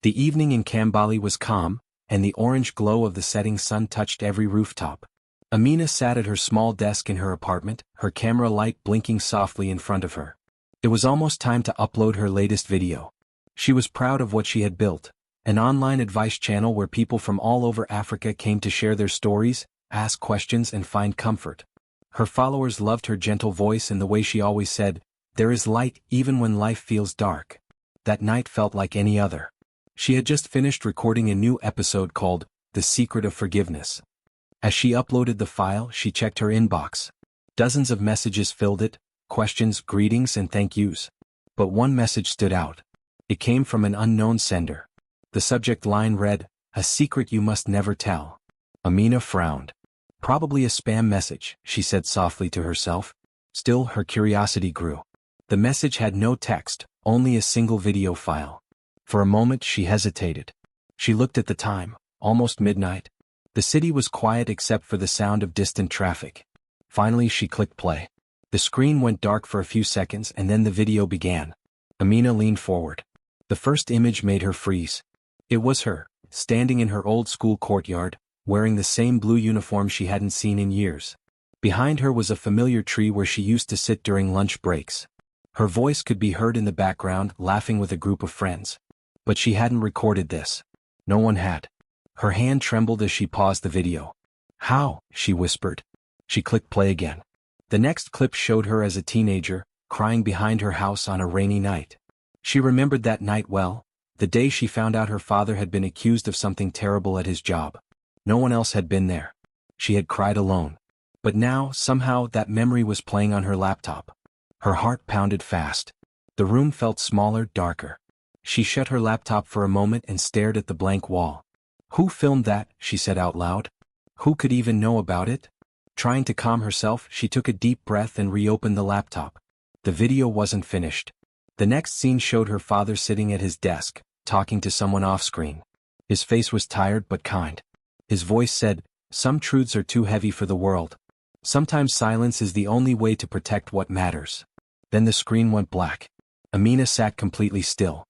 The evening in Kambali was calm, and the orange glow of the setting sun touched every rooftop. Amina sat at her small desk in her apartment, her camera light blinking softly in front of her. It was almost time to upload her latest video. She was proud of what she had built, an online advice channel where people from all over Africa came to share their stories, ask questions and find comfort. Her followers loved her gentle voice and the way she always said, "There is light even when life feels dark." That night felt like any other. She had just finished recording a new episode called The Secret of Forgiveness. As she uploaded the file, she checked her inbox. Dozens of messages filled it, questions, greetings and thank yous. But one message stood out. It came from an unknown sender. The subject line read, "A secret you must never tell." Amina frowned. Probably a spam message, she said softly to herself. Still, her curiosity grew. The message had no text, only a single video file. For a moment she hesitated. She looked at the time, almost midnight. The city was quiet except for the sound of distant traffic. Finally she clicked play. The screen went dark for a few seconds and then the video began. Amina leaned forward. The first image made her freeze. It was her, standing in her old school courtyard, wearing the same blue uniform she hadn't seen in years. Behind her was a familiar tree where she used to sit during lunch breaks. Her voice could be heard in the background, laughing with a group of friends. But she hadn't recorded this. No one had. Her hand trembled as she paused the video. "How?" she whispered. She clicked play again. The next clip showed her as a teenager, crying behind her house on a rainy night. She remembered that night well, the day she found out her father had been accused of something terrible at his job. No one else had been there. She had cried alone. But now, somehow, that memory was playing on her laptop. Her heart pounded fast. The room felt smaller, darker. She shut her laptop for a moment and stared at the blank wall. "Who filmed that?" she said out loud. "Who could even know about it?" Trying to calm herself, she took a deep breath and reopened the laptop. The video wasn't finished. The next scene showed her father sitting at his desk, talking to someone off-screen. His face was tired but kind. His voice said, "Some truths are too heavy for the world. Sometimes silence is the only way to protect what matters." Then the screen went black. Amina sat completely still.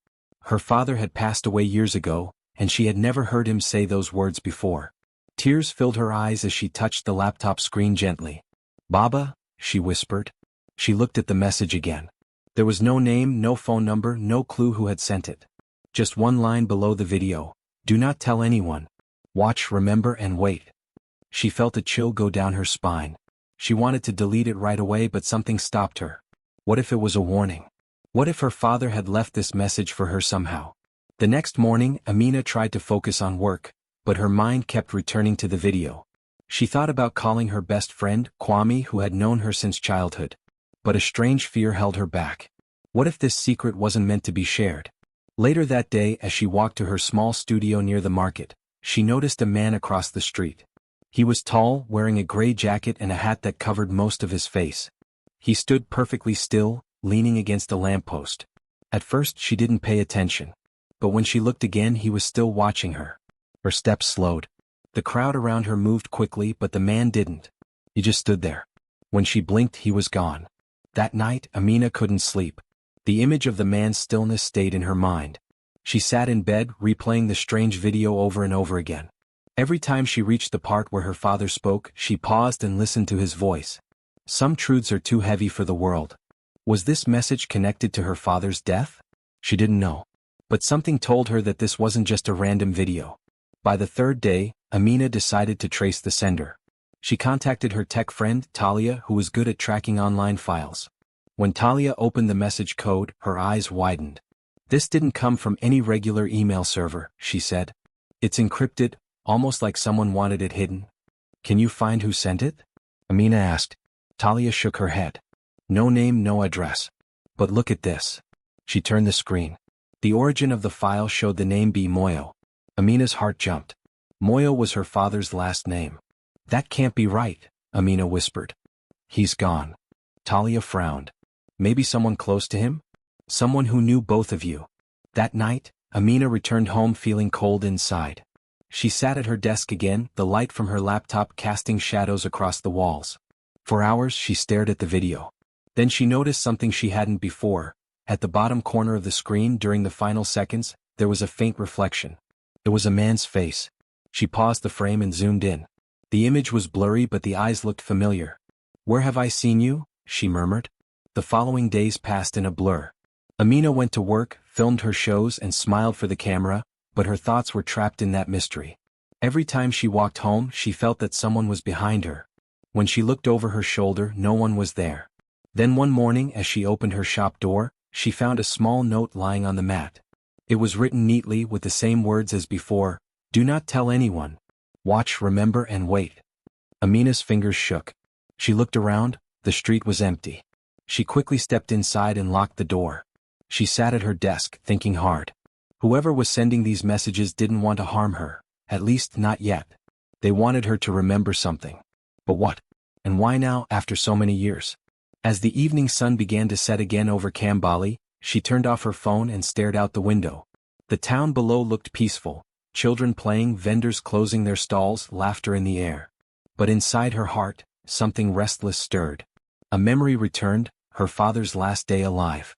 Her father had passed away years ago, and she had never heard him say those words before. Tears filled her eyes as she touched the laptop screen gently. "Baba," she whispered. She looked at the message again. There was no name, no phone number, no clue who had sent it. Just one line below the video. "Do not tell anyone. Watch, remember and wait." She felt a chill go down her spine. She wanted to delete it right away but something stopped her. What if it was a warning? What if her father had left this message for her somehow? The next morning, Amina tried to focus on work, but her mind kept returning to the video. She thought about calling her best friend, Kwame, who had known her since childhood. But a strange fear held her back. What if this secret wasn't meant to be shared? Later that day, as she walked to her small studio near the market, she noticed a man across the street. He was tall, wearing a gray jacket and a hat that covered most of his face. He stood perfectly still, leaning against a lamppost. At first she didn't pay attention. But when she looked again he was still watching her. Her steps slowed. The crowd around her moved quickly but the man didn't. He just stood there. When she blinked he was gone. That night Amina couldn't sleep. The image of the man's stillness stayed in her mind. She sat in bed replaying the strange video over and over again. Every time she reached the part where her father spoke, she paused and listened to his voice. Some truths are too heavy for the world. Was this message connected to her father's death? She didn't know. But something told her that this wasn't just a random video. By the third day, Amina decided to trace the sender. She contacted her tech friend, Talia, who was good at tracking online files. When Talia opened the message code, her eyes widened. "This didn't come from any regular email server," she said. "It's encrypted, almost like someone wanted it hidden." "Can you find who sent it?" Amina asked. Talia shook her head. "No name, no address. But look at this." She turned the screen. The origin of the file showed the name B. Moyo. Amina's heart jumped. Moyo was her father's last name. "That can't be right," Amina whispered. "He's gone." Talia frowned. "Maybe someone close to him? Someone who knew both of you." That night, Amina returned home feeling cold inside. She sat at her desk again, the light from her laptop casting shadows across the walls. For hours she stared at the video. Then she noticed something she hadn't before. At the bottom corner of the screen during the final seconds, there was a faint reflection. It was a man's face. She paused the frame and zoomed in. The image was blurry but the eyes looked familiar. "Where have I seen you?" she murmured. The following days passed in a blur. Amina went to work, filmed her shows and smiled for the camera, but her thoughts were trapped in that mystery. Every time she walked home she felt that someone was behind her. When she looked over her shoulder no one was there. Then one morning as she opened her shop door, she found a small note lying on the mat. It was written neatly with the same words as before: "Do not tell anyone. Watch, remember and wait." Amina's fingers shook. She looked around, the street was empty. She quickly stepped inside and locked the door. She sat at her desk, thinking hard. Whoever was sending these messages didn't want to harm her, at least not yet. They wanted her to remember something. But what? And why now, after so many years? As the evening sun began to set again over Kambali, she turned off her phone and stared out the window. The town below looked peaceful, children playing, vendors closing their stalls, laughter in the air. But inside her heart, something restless stirred. A memory returned, her father's last day alive.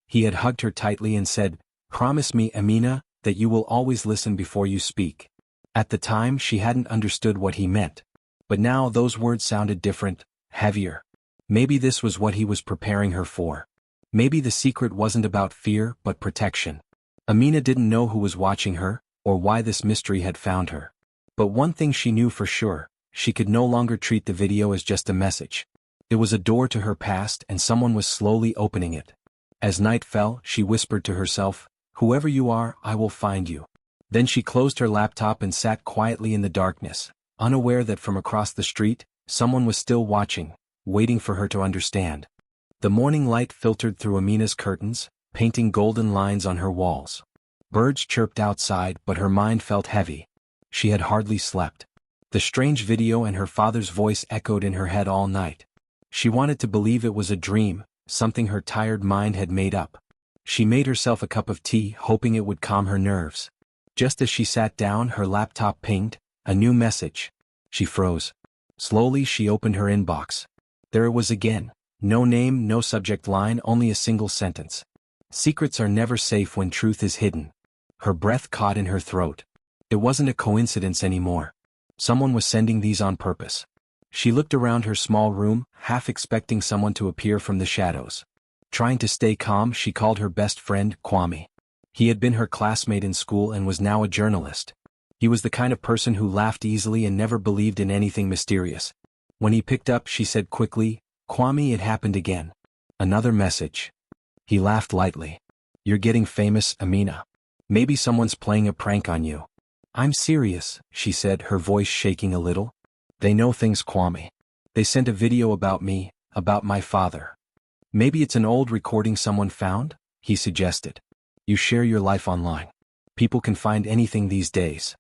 He had hugged her tightly and said, "Promise me, Amina, that you will always listen before you speak." At the time she hadn't understood what he meant. But now those words sounded different, heavier. Maybe this was what he was preparing her for. Maybe the secret wasn't about fear but protection. Amina didn't know who was watching her, or why this mystery had found her. But one thing she knew for sure, she could no longer treat the video as just a message. It was a door to her past and someone was slowly opening it. As night fell, she whispered to herself, "Whoever you are, I will find you." Then she closed her laptop and sat quietly in the darkness, unaware that from across the street, someone was still watching, waiting for her to understand. The morning light filtered through Amina's curtains, painting golden lines on her walls. Birds chirped outside but her mind felt heavy. She had hardly slept. The strange video and her father's voice echoed in her head all night. She wanted to believe it was a dream, something her tired mind had made up. She made herself a cup of tea, hoping it would calm her nerves. Just as she sat down, her laptop pinged, a new message. She froze. Slowly she opened her inbox. There it was again. No name, no subject line, only a single sentence. "Secrets are never safe when truth is hidden." Her breath caught in her throat. It wasn't a coincidence anymore. Someone was sending these on purpose. She looked around her small room, half expecting someone to appear from the shadows. Trying to stay calm, she called her best friend, Kwame. He had been her classmate in school and was now a journalist. He was the kind of person who laughed easily and never believed in anything mysterious. When he picked up, she said quickly, "Kwame, it happened again. Another message." He laughed lightly. "You're getting famous, Amina. Maybe someone's playing a prank on you." "I'm serious," she said, her voice shaking a little. "They know things, Kwame. They sent a video about me, about my father." "Maybe it's an old recording someone found?" he suggested. "You share your life online. People can find anything these days.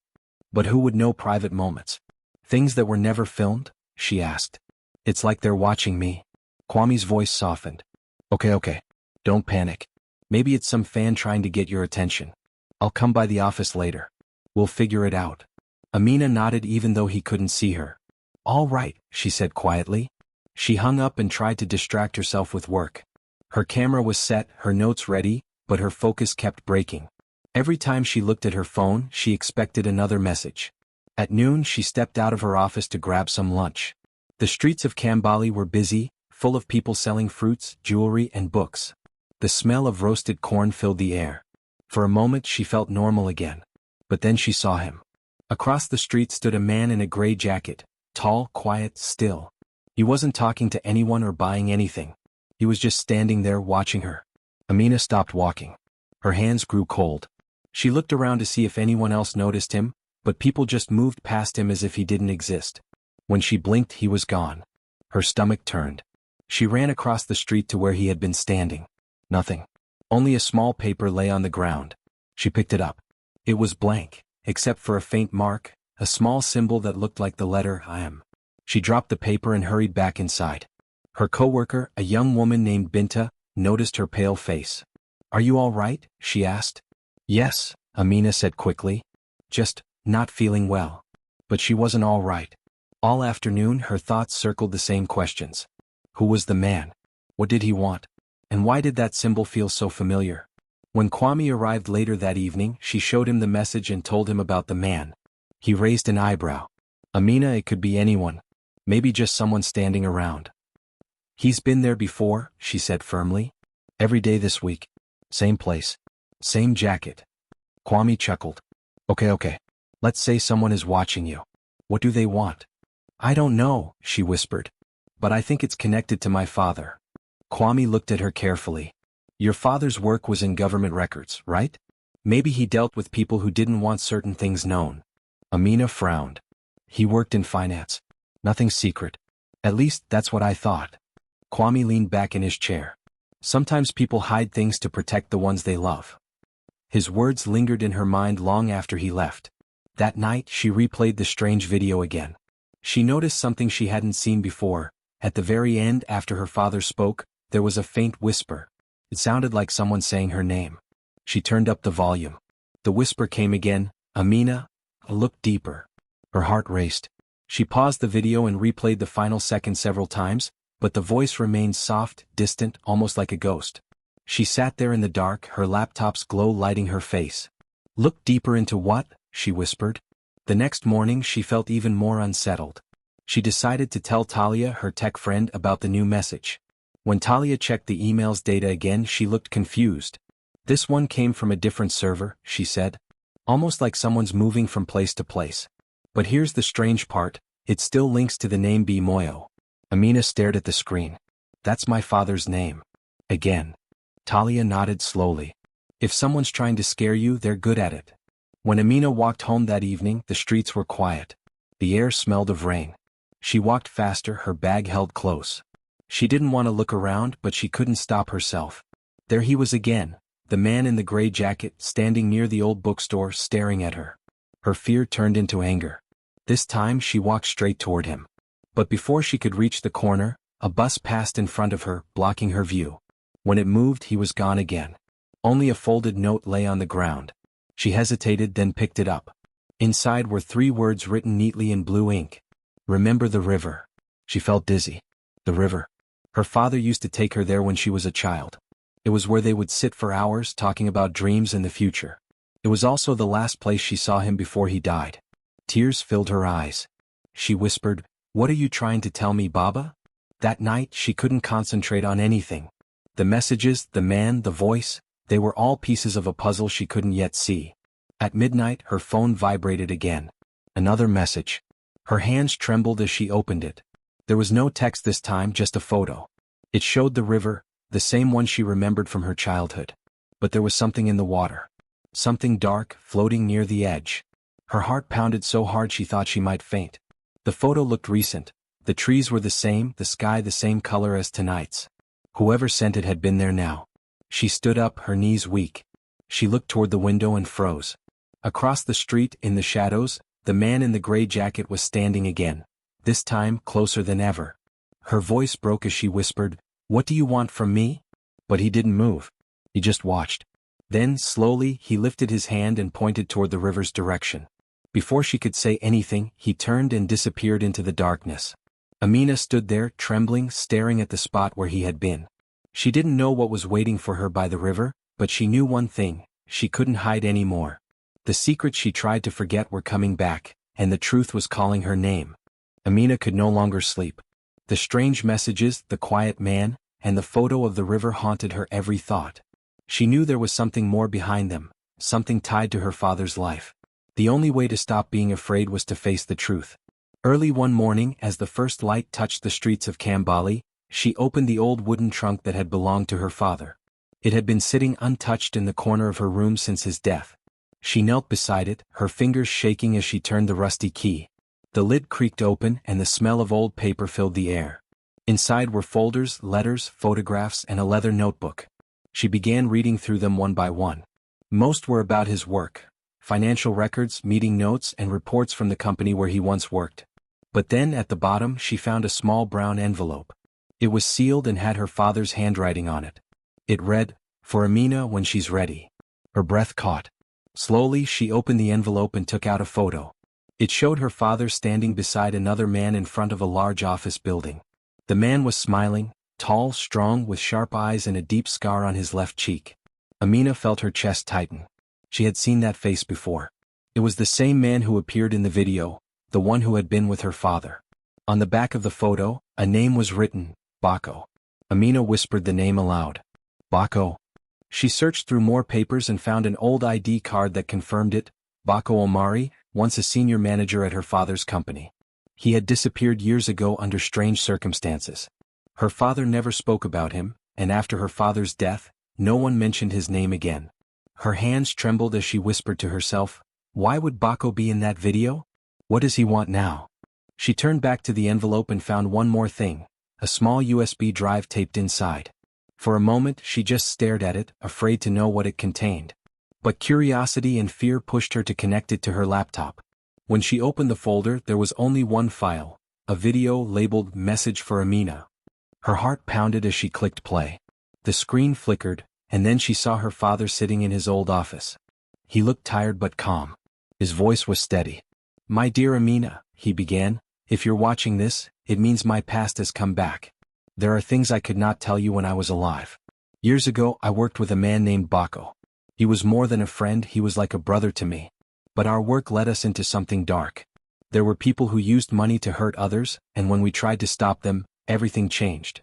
But who would know private moments? Things that were never filmed?" she asked. "It's like they're watching me." Kwame's voice softened. Okay. Don't panic. Maybe it's some fan trying to get your attention. I'll come by the office later. We'll figure it out." Amina nodded even though he couldn't see her. "All right," she said quietly. She hung up and tried to distract herself with work. Her camera was set, her notes ready, but her focus kept breaking. Every time she looked at her phone, she expected another message. At noon, she stepped out of her office to grab some lunch. The streets of Kambali were busy, full of people selling fruits, jewelry, and books. The smell of roasted corn filled the air. For a moment she felt normal again. But then she saw him. Across the street stood a man in a gray jacket, tall, quiet, still. He wasn't talking to anyone or buying anything. He was just standing there watching her. Amina stopped walking. Her hands grew cold. She looked around to see if anyone else noticed him, but people just moved past him as if he didn't exist. When she blinked, he was gone. Her stomach turned. She ran across the street to where he had been standing. Nothing. Only a small paper lay on the ground. She picked it up. It was blank, except for a faint mark, a small symbol that looked like the letter I. She dropped the paper and hurried back inside. Her coworker, a young woman named Binta, noticed her pale face. "Are you all right?" she asked. "Yes," Amina said quickly. "Just not feeling well." But she wasn't all right. All afternoon her thoughts circled the same questions. Who was the man? What did he want? And why did that symbol feel so familiar? When Kwame arrived later that evening, she showed him the message and told him about the man. He raised an eyebrow. Amina, it could be anyone. Maybe just someone standing around. He's been there before, she said firmly. Every day this week. Same place. Same jacket. Kwame chuckled. Okay. Let's say someone is watching you. What do they want? I don't know, she whispered. But I think it's connected to my father. Kwame looked at her carefully. Your father's work was in government records, right? Maybe he dealt with people who didn't want certain things known. Amina frowned. He worked in finance. Nothing secret. At least that's what I thought. Kwame leaned back in his chair. Sometimes people hide things to protect the ones they love. His words lingered in her mind long after he left. That night she replayed the strange video again. She noticed something she hadn't seen before. At the very end, after her father spoke, there was a faint whisper. It sounded like someone saying her name. She turned up the volume. The whisper came again, Amina. Look deeper. Her heart raced. She paused the video and replayed the final second several times, but the voice remained soft, distant, almost like a ghost. She sat there in the dark, her laptop's glow lighting her face. Look deeper into what? She whispered. The next morning she felt even more unsettled. She decided to tell Talia, her tech friend, about the new message. When Talia checked the email's data again, she looked confused. This one came from a different server, she said. Almost like someone's moving from place to place. But here's the strange part, it still links to the name B. Moyo. Amina stared at the screen. That's my father's name. Again. Talia nodded slowly. If someone's trying to scare you, they're good at it. When Amina walked home that evening, the streets were quiet. The air smelled of rain. She walked faster, her bag held close. She didn't want to look around, but she couldn't stop herself. There he was again, the man in the gray jacket, standing near the old bookstore, staring at her. Her fear turned into anger. This time she walked straight toward him. But before she could reach the corner, a bus passed in front of her, blocking her view. When it moved, he was gone again. Only a folded note lay on the ground. She hesitated, then picked it up. Inside were 3 words written neatly in blue ink. Remember the river. She felt dizzy. The river. Her father used to take her there when she was a child. It was where they would sit for hours talking about dreams and the future. It was also the last place she saw him before he died. Tears filled her eyes. She whispered, "What are you trying to tell me, Baba?" That night she couldn't concentrate on anything. The messages, the man, the voice, they were all pieces of a puzzle she couldn't yet see. At midnight her phone vibrated again. Another message. Her hands trembled as she opened it. There was no text this time, just a photo. It showed the river, the same one she remembered from her childhood. But there was something in the water. Something dark, floating near the edge. Her heart pounded so hard she thought she might faint. The photo looked recent. The trees were the same, the sky the same color as tonight's. Whoever sent it had been there now. She stood up, her knees weak. She looked toward the window and froze. Across the street, in the shadows, the man in the gray jacket was standing again. This time, closer than ever. Her voice broke as she whispered, "What do you want from me?" But he didn't move. He just watched. Then, slowly, he lifted his hand and pointed toward the river's direction. Before she could say anything, he turned and disappeared into the darkness. Amina stood there, trembling, staring at the spot where he had been. She didn't know what was waiting for her by the river, but she knew one thing, she couldn't hide anymore. The secrets she tried to forget were coming back, and the truth was calling her name. Amina could no longer sleep. The strange messages, the quiet man, and the photo of the river haunted her every thought. She knew there was something more behind them, something tied to her father's life. The only way to stop being afraid was to face the truth. Early one morning, as the first light touched the streets of Kambali, she opened the old wooden trunk that had belonged to her father. It had been sitting untouched in the corner of her room since his death. She knelt beside it, her fingers shaking as she turned the rusty key. The lid creaked open and the smell of old paper filled the air. Inside were folders, letters, photographs, and a leather notebook. She began reading through them one by one. Most were about his work, financial records, meeting notes, and reports from the company where he once worked. But then, at the bottom, she found a small brown envelope. It was sealed and had her father's handwriting on it. It read, "For Amina when she's ready." Her breath caught. Slowly, she opened the envelope and took out a photo. It showed her father standing beside another man in front of a large office building. The man was smiling, tall, strong, with sharp eyes and a deep scar on his left cheek. Amina felt her chest tighten. She had seen that face before. It was the same man who appeared in the video, the one who had been with her father. On the back of the photo, a name was written, Bako. Amina whispered the name aloud. Bako. She searched through more papers and found an old ID card that confirmed it. Bako Omari, once a senior manager at her father's company. He had disappeared years ago under strange circumstances. Her father never spoke about him, and after her father's death, no one mentioned his name again. Her hands trembled as she whispered to herself, why would Bako be in that video? What does he want now? She turned back to the envelope and found one more thing, a small USB drive taped inside. For a moment she just stared at it, afraid to know what it contained. But curiosity and fear pushed her to connect it to her laptop. When she opened the folder, there was only one file, a video labeled Message for Amina. Her heart pounded as she clicked play. The screen flickered, and then she saw her father sitting in his old office. He looked tired but calm. His voice was steady. My dear Amina, he began, if you're watching this, it means my past has come back. There are things I could not tell you when I was alive. Years ago I worked with a man named Bako. He was more than a friend, he was like a brother to me. But our work led us into something dark. There were people who used money to hurt others, and when we tried to stop them, everything changed.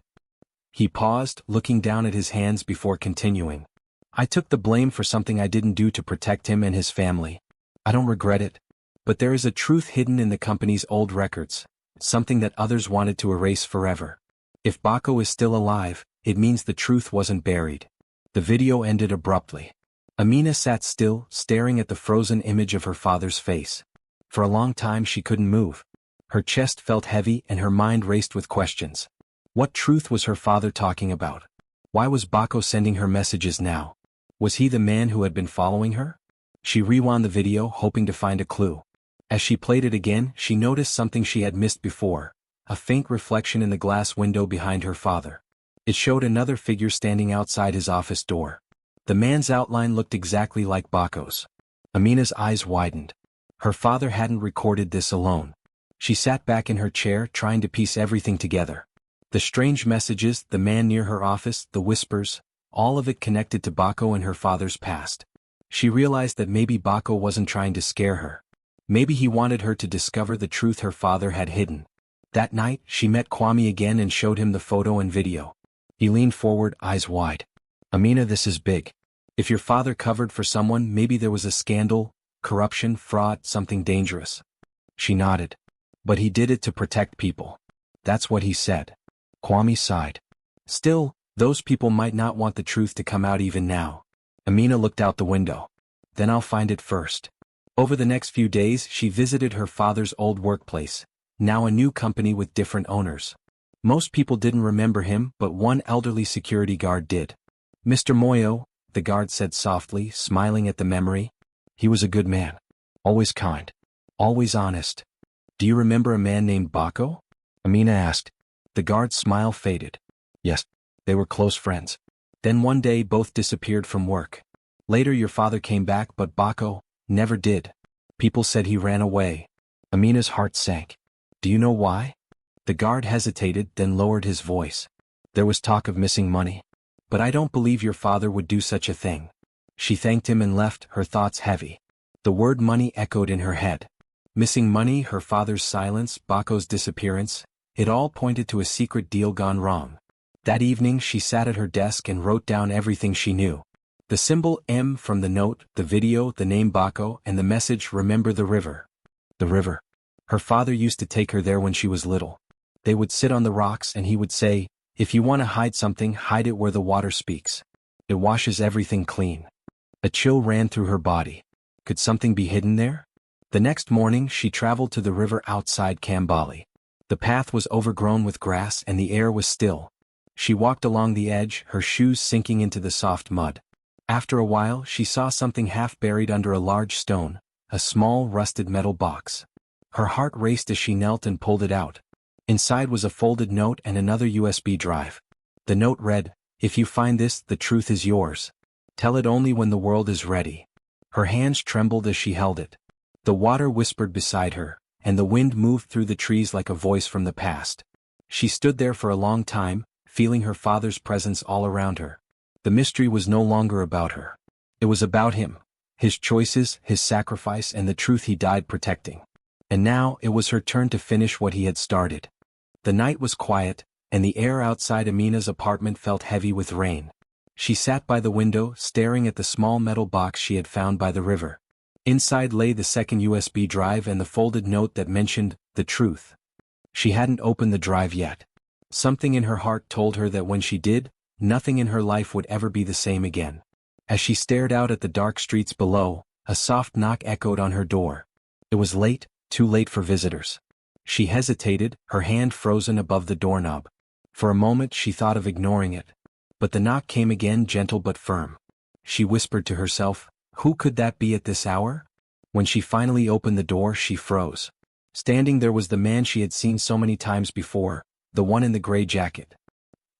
He paused, looking down at his hands before continuing. I took the blame for something I didn't do to protect him and his family. I don't regret it. But there is a truth hidden in the company's old records, something that others wanted to erase forever. If Bako is still alive, it means the truth wasn't buried. The video ended abruptly. Amina sat still, staring at the frozen image of her father's face. For a long time she couldn't move. Her chest felt heavy and her mind raced with questions. What truth was her father talking about? Why was Bako sending her messages now? Was he the man who had been following her? She rewound the video, hoping to find a clue. As she played it again, she noticed something she had missed before, a faint reflection in the glass window behind her father. It showed another figure standing outside his office door. The man's outline looked exactly like Bako's. Amina's eyes widened. Her father hadn't recorded this alone. She sat back in her chair, trying to piece everything together. The strange messages, the man near her office, the whispers, all of it connected to Bako and her father's past. She realized that maybe Bako wasn't trying to scare her. Maybe he wanted her to discover the truth her father had hidden. That night, she met Kwame again and showed him the photo and video. He leaned forward, eyes wide. Amina, this is big. If your father covered for someone, maybe there was a scandal, corruption, fraud, something dangerous. She nodded. But he did it to protect people. That's what he said. Kwame sighed. Still, those people might not want the truth to come out even now. Amina looked out the window. Then I'll find it first. Over the next few days, she visited her father's old workplace, now a new company with different owners. Most people didn't remember him, but one elderly security guard did. Mr. Moyo, the guard said softly, smiling at the memory. He was a good man. Always kind. Always honest. Do you remember a man named Bako? Amina asked. The guard's smile faded. Yes, they were close friends. Then one day both disappeared from work. Later your father came back, but Bako never did. People said he ran away. Amina's heart sank. Do you know why? The guard hesitated, then lowered his voice. There was talk of missing money. But I don't believe your father would do such a thing. She thanked him and left, her thoughts heavy. The word money echoed in her head. Missing money, her father's silence, Bako's disappearance, it all pointed to a secret deal gone wrong. That evening she sat at her desk and wrote down everything she knew. The symbol M from the note, the video, the name Bako, and the message, remember the river. The river. Her father used to take her there when she was little. They would sit on the rocks and he would say, if you want to hide something, hide it where the water speaks. It washes everything clean. A chill ran through her body. Could something be hidden there? The next morning she traveled to the river outside Kambali. The path was overgrown with grass and the air was still. She walked along the edge, her shoes sinking into the soft mud. After a while she saw something half buried under a large stone, a small rusted metal box. Her heart raced as she knelt and pulled it out. Inside was a folded note and another USB drive. The note read, if you find this, the truth is yours. Tell it only when the world is ready. Her hands trembled as she held it. The water whispered beside her, and the wind moved through the trees like a voice from the past. She stood there for a long time, feeling her father's presence all around her. The mystery was no longer about her. It was about him, his choices, his sacrifice, and the truth he died protecting. And now it was her turn to finish what he had started. The night was quiet, and the air outside Amina's apartment felt heavy with rain. She sat by the window, staring at the small metal box she had found by the river. Inside lay the second USB drive and the folded note that mentioned the truth. She hadn't opened the drive yet. Something in her heart told her that when she did, nothing in her life would ever be the same again. As she stared out at the dark streets below, a soft knock echoed on her door. It was late, too late for visitors. She hesitated, her hand frozen above the doorknob. For a moment she thought of ignoring it. But the knock came again, gentle but firm. She whispered to herself, "Who could that be at this hour?" When she finally opened the door, she froze. Standing there was the man she had seen so many times before, the one in the gray jacket.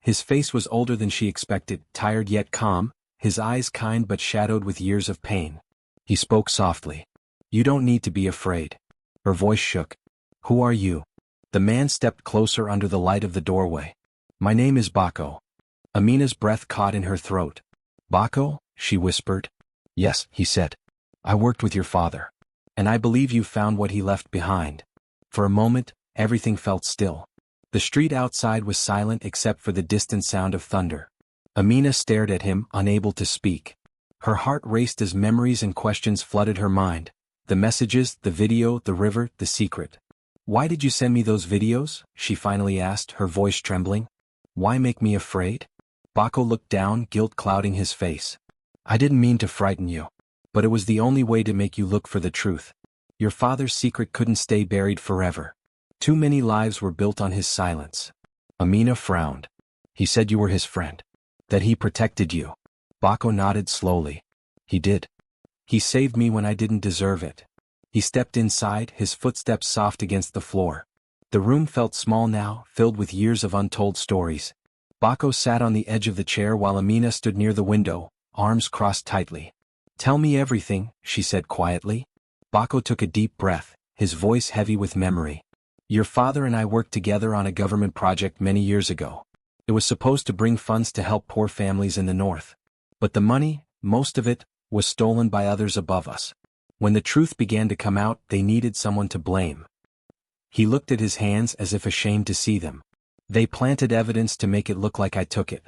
His face was older than she expected, tired yet calm, his eyes kind but shadowed with years of pain. He spoke softly. "You don't need to be afraid." Her voice shook. "Who are you?" The man stepped closer under the light of the doorway. "My name is Bako." Amina's breath caught in her throat. "Bako?" she whispered. "Yes," he said. "I worked with your father. And I believe you found what he left behind." For a moment, everything felt still. The street outside was silent except for the distant sound of thunder. Amina stared at him, unable to speak. Her heart raced as memories and questions flooded her mind. The messages, the video, the river, the secret. "Why did you send me those videos?" she finally asked, her voice trembling. "Why make me afraid?" Bako looked down, guilt clouding his face. "I didn't mean to frighten you. But it was the only way to make you look for the truth. Your father's secret couldn't stay buried forever. Too many lives were built on his silence." Amina frowned. "He said you were his friend. That he protected you." Bako nodded slowly. "He did. He saved me when I didn't deserve it." He stepped inside, his footsteps soft against the floor. The room felt small now, filled with years of untold stories. Bako sat on the edge of the chair while Amina stood near the window, arms crossed tightly. "Tell me everything," she said quietly. Bako took a deep breath, his voice heavy with memory. "Your father and I worked together on a government project many years ago. It was supposed to bring funds to help poor families in the north. But the money, most of it, was stolen by others above us. When the truth began to come out, they needed someone to blame." He looked at his hands as if ashamed to see them. "They planted evidence to make it look like I took it.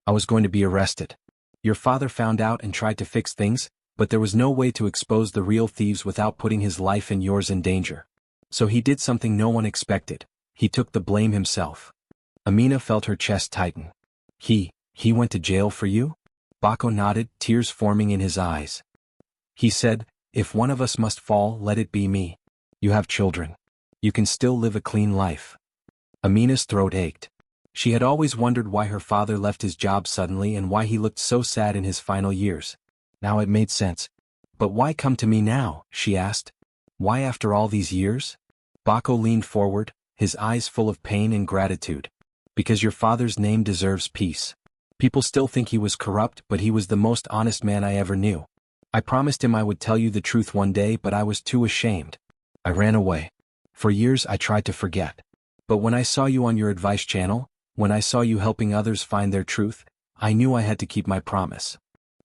I was going to be arrested. Your father found out and tried to fix things, but there was no way to expose the real thieves without putting his life and yours in danger. So he did something no one expected. He took the blame himself." Amina felt her chest tighten. He went to jail for you?" Bako nodded, tears forming in his eyes. He said, "If one of us must fall, let it be me. You have children. You can still live a clean life." Amina's throat ached. She had always wondered why her father left his job suddenly and why he looked so sad in his final years. Now it made sense. "But why come to me now?" she asked. "Why after all these years?" Bako leaned forward, his eyes full of pain and gratitude. "Because your father's name deserves peace. People still think he was corrupt, but he was the most honest man I ever knew. I promised him I would tell you the truth one day, but I was too ashamed. I ran away. For years I tried to forget. But when I saw you on your advice channel, when I saw you helping others find their truth, I knew I had to keep my promise."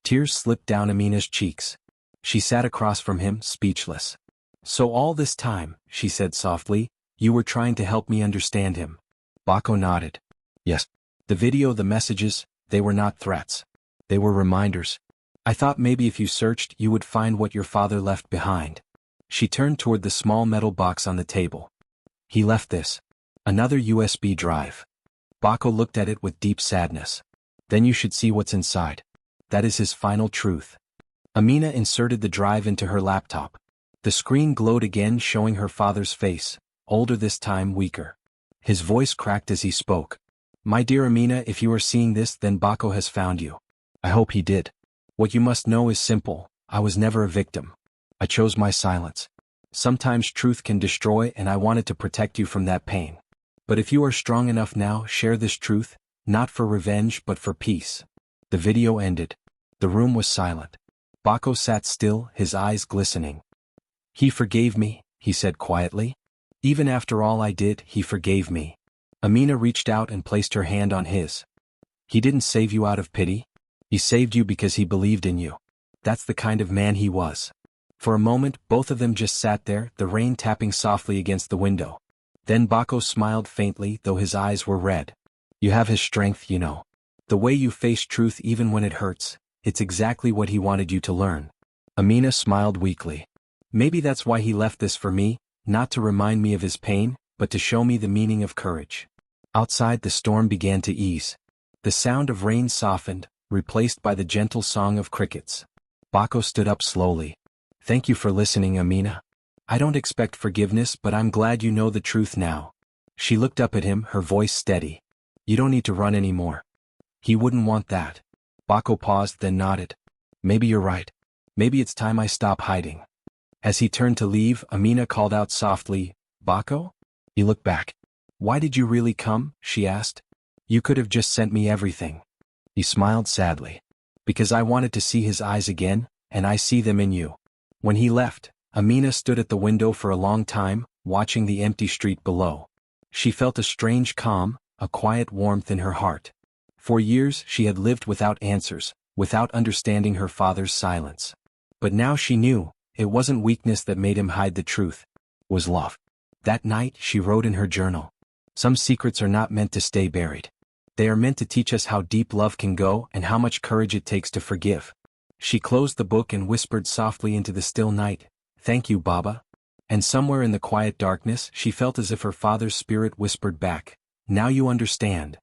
Tears slipped down Amina's cheeks. She sat across from him, speechless. "So all this time," she said softly, "you were trying to help me understand him." Bako nodded. "Yes. The video, the messages, they were not threats. They were reminders. I thought maybe if you searched, you would find what your father left behind." She turned toward the small metal box on the table. "He left this. Another USB drive." Bako looked at it with deep sadness. "Then you should see what's inside. That is his final truth." Amina inserted the drive into her laptop. The screen glowed again, showing her father's face, older this time, weaker. His voice cracked as he spoke. "My dear Amina, if you are seeing this, then Bako has found you. I hope he did. What you must know is simple. I was never a victim. I chose my silence. Sometimes truth can destroy, and I wanted to protect you from that pain. But if you are strong enough now, share this truth, not for revenge but for peace." The video ended. The room was silent. Bako sat still, his eyes glistening. "He forgave me," he said quietly. "Even after all I did, he forgave me." Amina reached out and placed her hand on his. "He didn't save you out of pity. He saved you because he believed in you. That's the kind of man he was. For a moment, both of them just sat there, the rain tapping softly against the window. Then Bako smiled faintly, though his eyes were red. You have his strength, you know. The way you face truth even when it hurts, it's exactly what he wanted you to learn. Amina smiled weakly. Maybe that's why he left this for me, not to remind me of his pain, but to show me the meaning of courage. Outside, the storm began to ease. The sound of rain softened, replaced by the gentle song of crickets. Bako stood up slowly. Thank you for listening, Amina. I don't expect forgiveness, but I'm glad you know the truth now. She looked up at him, her voice steady. You don't need to run anymore. He wouldn't want that. Bako paused, then nodded. Maybe you're right. Maybe it's time I stop hiding. As he turned to leave, Amina called out softly, Bako? He looked back. Why did you really come? She asked. You could have just sent me everything. He smiled sadly. Because I wanted to see his eyes again, and I see them in you. When he left, Amina stood at the window for a long time, watching the empty street below. She felt a strange calm, a quiet warmth in her heart. For years she had lived without answers, without understanding her father's silence. But now she knew, it wasn't weakness that made him hide the truth. It was love. That night she wrote in her journal. Some secrets are not meant to stay buried. They are meant to teach us how deep love can go and how much courage it takes to forgive. She closed the book and whispered softly into the still night, Thank you, Baba. And somewhere in the quiet darkness she felt as if her father's spirit whispered back, Now you understand.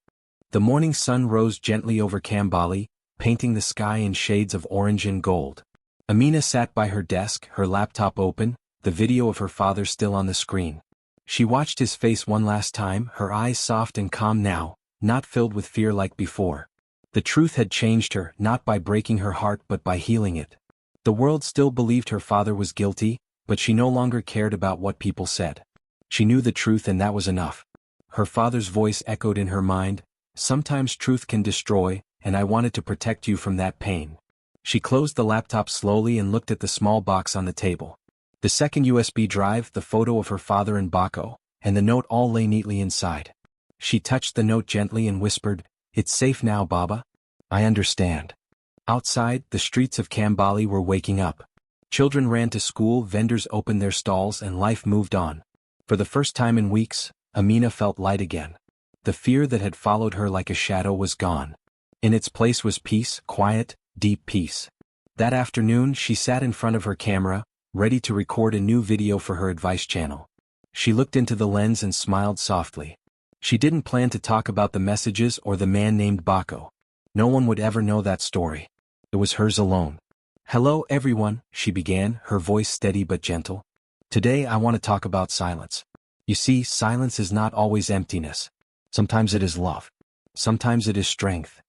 The morning sun rose gently over Kambali, painting the sky in shades of orange and gold. Amina sat by her desk, her laptop open, the video of her father still on the screen. She watched his face one last time, her eyes soft and calm now, not filled with fear like before. The truth had changed her, not by breaking her heart but by healing it. The world still believed her father was guilty, but she no longer cared about what people said. She knew the truth and that was enough. Her father's voice echoed in her mind, Sometimes truth can destroy, and I wanted to protect you from that pain. She closed the laptop slowly and looked at the small box on the table. The second USB drive, the photo of her father and Bako, and the note all lay neatly inside. She touched the note gently and whispered, It's safe now, Baba. I understand. Outside, the streets of Kambali were waking up. Children ran to school, vendors opened their stalls, and life moved on. For the first time in weeks, Amina felt light again. The fear that had followed her like a shadow was gone. In its place was peace, quiet, deep peace. That afternoon she sat in front of her camera, ready to record a new video for her advice channel. She looked into the lens and smiled softly. She didn't plan to talk about the messages or the man named Bako. No one would ever know that story. It was hers alone. Hello everyone, she began, her voice steady but gentle. Today I want to talk about silence. You see, silence is not always emptiness. Sometimes it is love. Sometimes it is strength.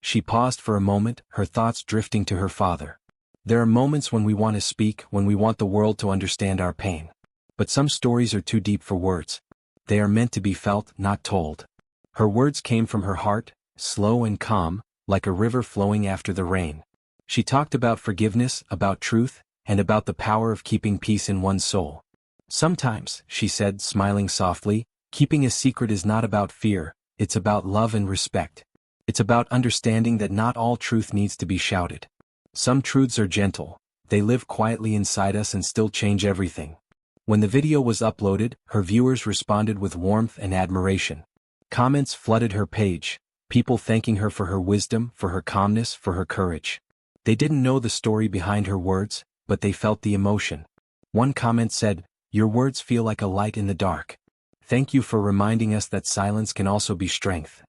She paused for a moment, her thoughts drifting to her father. There are moments when we want to speak, when we want the world to understand our pain. But some stories are too deep for words. They are meant to be felt, not told. Her words came from her heart, slow and calm, like a river flowing after the rain. She talked about forgiveness, about truth, and about the power of keeping peace in one's soul. Sometimes, she said, smiling softly, keeping a secret is not about fear, it's about love and respect. It's about understanding that not all truth needs to be shouted. Some truths are gentle, they live quietly inside us and still change everything. When the video was uploaded, her viewers responded with warmth and admiration. Comments flooded her page, people thanking her for her wisdom, for her calmness, for her courage. They didn't know the story behind her words, but they felt the emotion. One comment said, Your words feel like a light in the dark. Thank you for reminding us that silence can also be strength.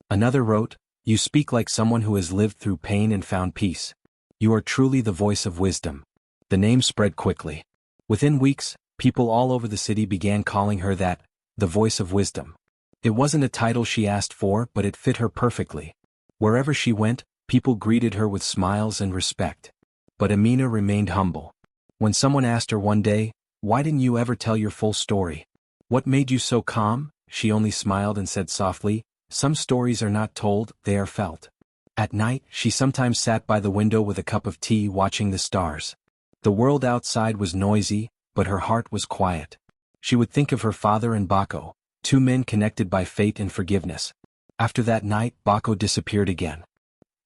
Another wrote, You speak like someone who has lived through pain and found peace. You are truly the voice of wisdom. The name spread quickly. Within weeks, people all over the city began calling her that, the voice of wisdom. It wasn't a title she asked for, but it fit her perfectly. Wherever she went, people greeted her with smiles and respect. But Amina remained humble. When someone asked her one day, Why didn't you ever tell your full story? What made you so calm? She only smiled and said softly, Some stories are not told, they are felt. At night, she sometimes sat by the window with a cup of tea watching the stars. The world outside was noisy, but her heart was quiet. She would think of her father and Bako, two men connected by fate and forgiveness. After that night, Bako disappeared again.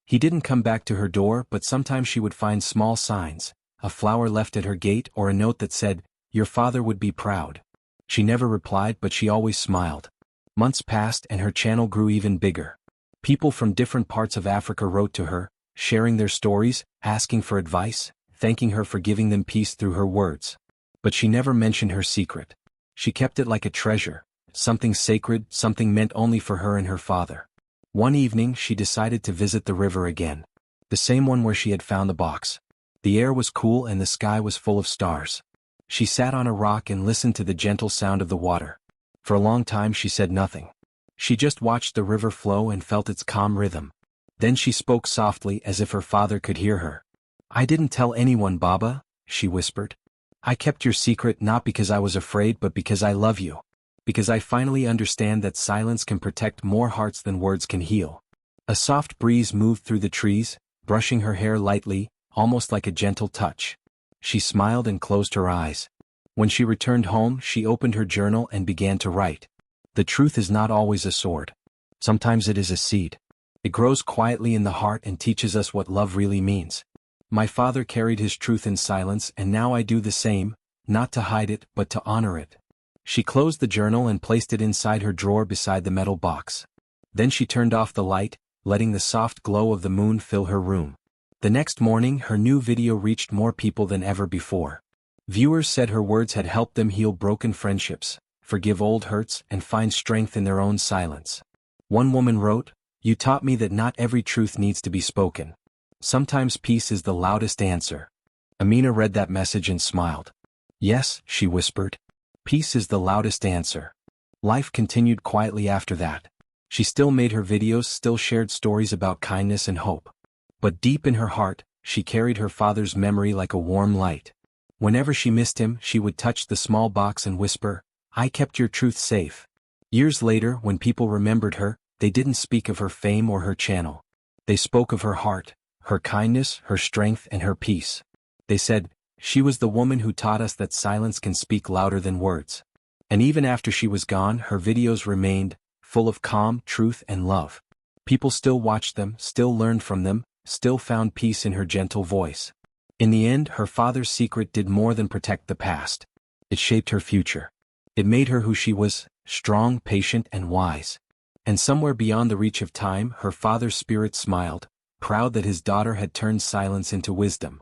He didn't come back to her door, but sometimes she would find small signs, a flower left at her gate or a note that said, "Your father would be proud." She never replied, but she always smiled. Months passed and her channel grew even bigger. People from different parts of Africa wrote to her, sharing their stories, asking for advice, thanking her for giving them peace through her words. But she never mentioned her secret. She kept it like a treasure, something sacred, something meant only for her and her father. One evening she decided to visit the river again. The same one where she had found the box. The air was cool and the sky was full of stars. She sat on a rock and listened to the gentle sound of the water. For a long time she said nothing. She just watched the river flow and felt its calm rhythm. Then she spoke softly as if her father could hear her. "I didn't tell anyone, Baba," she whispered. "I kept your secret not because I was afraid but because I love you. Because I finally understand that silence can protect more hearts than words can heal." A soft breeze moved through the trees, brushing her hair lightly, almost like a gentle touch. She smiled and closed her eyes. When she returned home, she opened her journal and began to write. The truth is not always a sword. Sometimes it is a seed. It grows quietly in the heart and teaches us what love really means. My father carried his truth in silence, and now I do the same, not to hide it but to honor it. She closed the journal and placed it inside her drawer beside the metal box. Then she turned off the light, letting the soft glow of the moon fill her room. The next morning her new video reached more people than ever before. Viewers said her words had helped them heal broken friendships, forgive old hurts, and find strength in their own silence. One woman wrote, "You taught me that not every truth needs to be spoken. Sometimes peace is the loudest answer." Amina read that message and smiled. "Yes," she whispered. "Peace is the loudest answer." Life continued quietly after that. She still made her videos, still shared stories about kindness and hope. But deep in her heart, she carried her father's memory like a warm light. Whenever she missed him, she would touch the small box and whisper, "I kept your truth safe." Years later, when people remembered her, they didn't speak of her fame or her channel. They spoke of her heart, her kindness, her strength, and her peace. They said, "She was the woman who taught us that silence can speak louder than words." And even after she was gone, her videos remained, full of calm, truth, and love. People still watched them, still learned from them, still found peace in her gentle voice. In the end, her father's secret did more than protect the past. It shaped her future. It made her who she was, strong, patient, and wise. And somewhere beyond the reach of time, her father's spirit smiled, proud that his daughter had turned silence into wisdom.